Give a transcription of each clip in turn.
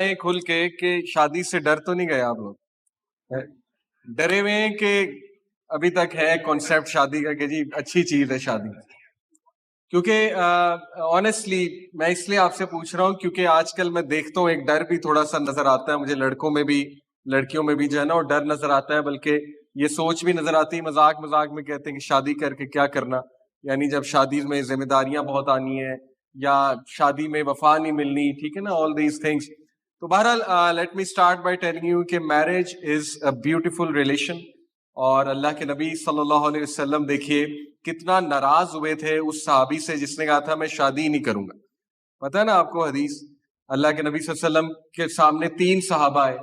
खुल के कि शादी से डर तो नहीं गए आप लोग? डरे हुए हैं कि अभी तक है कॉन्सेप्ट शादी का कि जी अच्छी चीज है शादी? क्योंकि ऑनेस्टली मैं इसलिए आपसे पूछ रहा हूँ क्योंकि आजकल मैं देखता हूँ एक डर भी थोड़ा सा नजर आता है मुझे, लड़कों में भी लड़कियों में भी जो है ना, और डर नजर आता है, बल्कि ये सोच भी नजर आती है, मजाक मजाक में कहते हैं कि शादी करके क्या करना, यानी जब शादी में जिम्मेदारियां बहुत आनी है या शादी में वफा नहीं मिलनी, ठीक है ना, ऑल दीज थिंग्स। तो बहरहाल let me start by telling you कि marriage is a beautiful relation, और अल्लाह के नबी सल्लल्लाहु अलैहि वसल्लम देखिए कितना नाराज हुए थे उस सहाबी से जिसने कहा था मैं शादी नहीं करूंगा। पता है ना आपको हदीस, अल्लाह के नबी सल्लल्लाहु अलैहि वसल्लम के सामने 3 सहाबा आए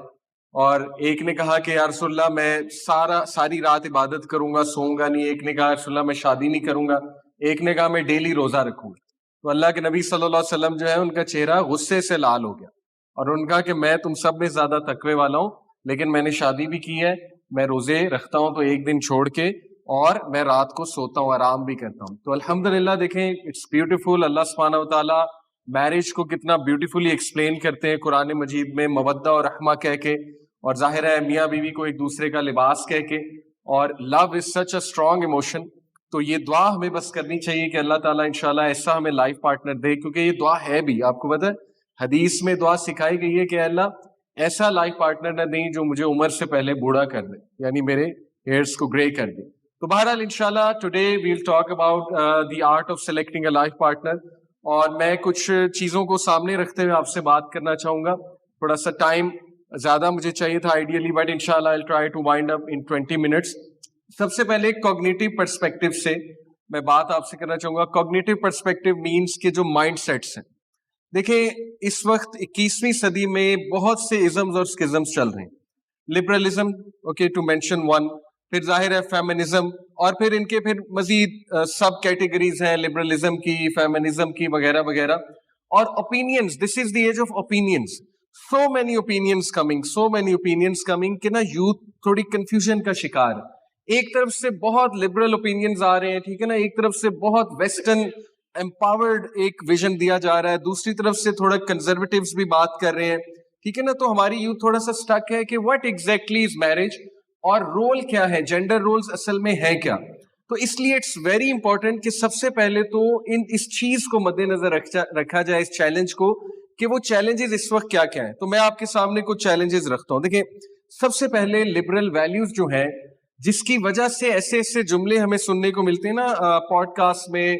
और एक ने कहा कि या रसूलल्लाह मैं सारी रात इबादत करूंगा, सोऊंगा नहीं। एक ने कहा रसूलल्लाह मैं शादी नहीं करूंगा। एक ने कहा मैं डेली रोजा रखूंगा। तो अल्लाह के नबी सल्लल्लाहु अलैहि वसल्लम जो है उनका चेहरा गुस्से से लाल हो गया और उन्होंने कहा कि मैं तुम सब में ज्यादा तकवे वाला हूं, लेकिन मैंने शादी भी की है, मैं रोजे रखता हूं तो एक दिन छोड़ के, और मैं रात को सोता हूँ, आराम भी करता हूँ। तो अल्हम्दुलिल्लाह देखें, इट्स ब्यूटीफुल। अल्लाह सुब्हानहू व तआला मैरिज को कितना ब्यूटीफुली एक्सप्लेन करते हैं कुरान मजीद में, मवद्दा और रहमा कह के, और जाहिर है मियाँ बीवी को एक दूसरे का लिबास कह के, और love is such a strong emotion. तो ये दुआ हमें बस करनी चाहिए कि अल्लाह ताला इंशाल्लाह ऐसा हमें लाइफ पार्टनर दे, क्योंकि ये दुआ है भी, आपको पता है हदीस में दुआ सिखाई गई है कि अल्लाह ऐसा लाइफ पार्टनर न दें जो मुझे उम्र से पहले बूढ़ा कर दे, यानी मेरे हेयर्स को ग्रे कर दे। तो बहरहाल इंशाल्लाह today we will talk about the art of selecting a life partner, और मैं कुछ चीजों को सामने रखते हुए आपसे बात करना चाहूंगा। थोड़ा सा टाइम ज्यादा मुझे चाहिए था आइडियली, बट इंशाल्लाह I will try to wind up in 20 minutes. सबसे पहले कॉग्निटिव पर्सपेक्टिव से मैं बात आपसे करना चाहूंगा। कॉग्निटिव पर्सपेक्टिव मीन्स के जो माइंड सेट्स हैं, देखिए इस वक्त 21वीं सदी में बहुत से इजम्स और स्किज्म्स चल रहे हैं। Liberalism, okay, to mention one, फिर जाहिर है फेमिनिज्म, और फिर इनके फिर मजीद सब कैटेगरीज हैं लिबरलिज्म की, फेमिनिज्म की, वगैरह वगैरह। और opinions, this is the age of opinions, so many opinions coming, so many opinions coming कि ना यूथ थोड़ी कंफ्यूजन का शिकार है। एक तरफ से बहुत लिबरल ओपिनियंस आ रहे हैं, ठीक है ना, एक तरफ से बहुत वेस्टर्न एम्पावर्ड एक विजन दिया जा रहा है, दूसरी तरफ से थोड़ा कंजर्वेटिव्स भी बात कर रहे हैं, ठीक है ना। तो हमारी यूथ थोड़ा सा स्टक है कि व्हाट एग्जैक्टली इज मैरिज, और रोल क्या है, जेंडर रोल्स असल में है क्या। तो इसलिए इट्स वेरी इंपॉर्टेंट कि सबसे पहले तो इस चीज को मद्देनजर रखा जाए, इस चैलेंज को, कि वो चैलेंजेस इस वक्त क्या क्या है। तो मैं आपके सामने कुछ चैलेंजेस रखता हूं। देखिए सबसे पहले लिबरल वैल्यूज जो है, जिसकी वजह से ऐसे ऐसे जुमले हमें सुनने को मिलते हैं ना पॉडकास्ट में,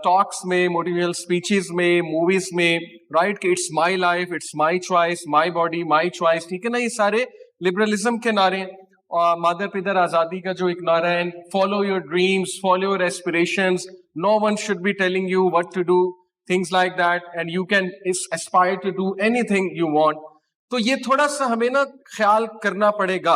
टॉक्स में, मोटिवेशनल स्पीचेस में, मूवीज में, राइट, कि it's my life, it's my choice, my body my choice, ठीक है ना। ये सारे लिबरलिज्म के नारे हैं। और मादर पिदर आजादी का जो एक नारा है, follow your dreams, follow your aspirations, no one should be telling you what to do, things like that, and you can aspire to do anything you want. तो ये थोड़ा सा हमें ना ख्याल करना पड़ेगा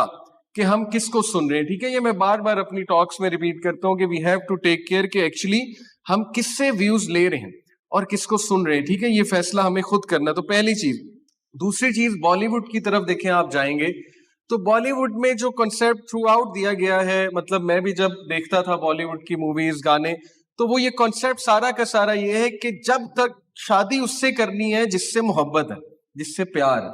कि हम किसको सुन रहे हैं, ठीक है। ये मैं बार बार अपनी टॉक्स में रिपीट करता हूं कि we have to take care कि एक्चुअली हम किससे व्यूज ले रहे हैं और किसको सुन रहे हैं, ठीक है। ये फैसला हमें खुद करना। तो पहली चीज। दूसरी चीज, बॉलीवुड की तरफ देखें आप जाएंगे तो बॉलीवुड में जो कॉन्सेप्ट थ्रू आउट दिया गया है, मतलब मैं भी जब देखता था बॉलीवुड की मूवीज, गाने, तो वो ये कॉन्सेप्ट सारा का सारा ये है कि जब तक शादी उससे करनी है जिससे मोहब्बत है, जिससे प्यार है,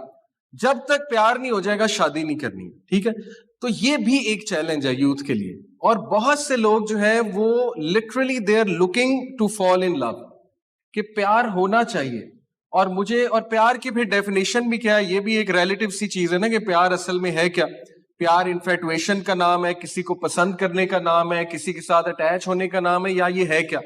जब तक प्यार नहीं हो जाएगा शादी नहीं करनी है, ठीक है। तो ये भी एक चैलेंज है यूथ के लिए, और बहुत से लोग जो है वो literally they are looking to fall in love, कि प्यार होना चाहिए। और मुझे, और प्यार की फिर डेफिनेशन भी क्या है, ये भी एक रिलेटिव सी चीज है ना, कि प्यार असल में है क्या। प्यार इन्फेटुएशन का नाम है, किसी को पसंद करने का नाम है, किसी के साथ अटैच होने का नाम है, या ये है क्या।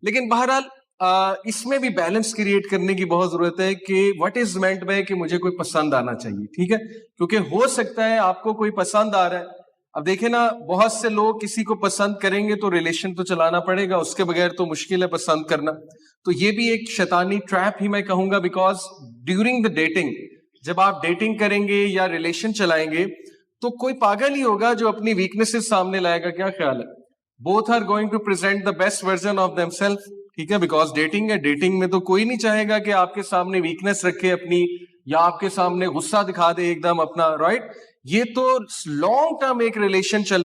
लेकिन बहरहाल इसमें भी बैलेंस क्रिएट करने की बहुत जरूरत है कि व्हाट इज मेंट बाय कि मुझे कोई पसंद आना चाहिए, ठीक है। क्योंकि हो सकता है आपको कोई पसंद आ रहा है, अब देखे ना, बहुत से लोग किसी को पसंद करेंगे तो रिलेशन तो चलाना पड़ेगा, उसके बगैर तो मुश्किल है पसंद करना। तो ये भी एक शैतानी ट्रैप ही मैं कहूंगा, बिकॉज ड्यूरिंग द डेटिंग, जब आप डेटिंग करेंगे या रिलेशन चलाएंगे, तो कोई पागल ही होगा जो अपनी वीकनेसेस सामने लाएगा। क्या ख्याल है? Both are going to present the best version of themselves, ठीक है, बिकॉज डेटिंग है। डेटिंग में तो कोई नहीं चाहेगा कि आपके सामने वीकनेस रखे अपनी, या आपके सामने गुस्सा दिखा दे एकदम अपना, राइट। ये तो लॉन्ग टर्म एक रिलेशन चल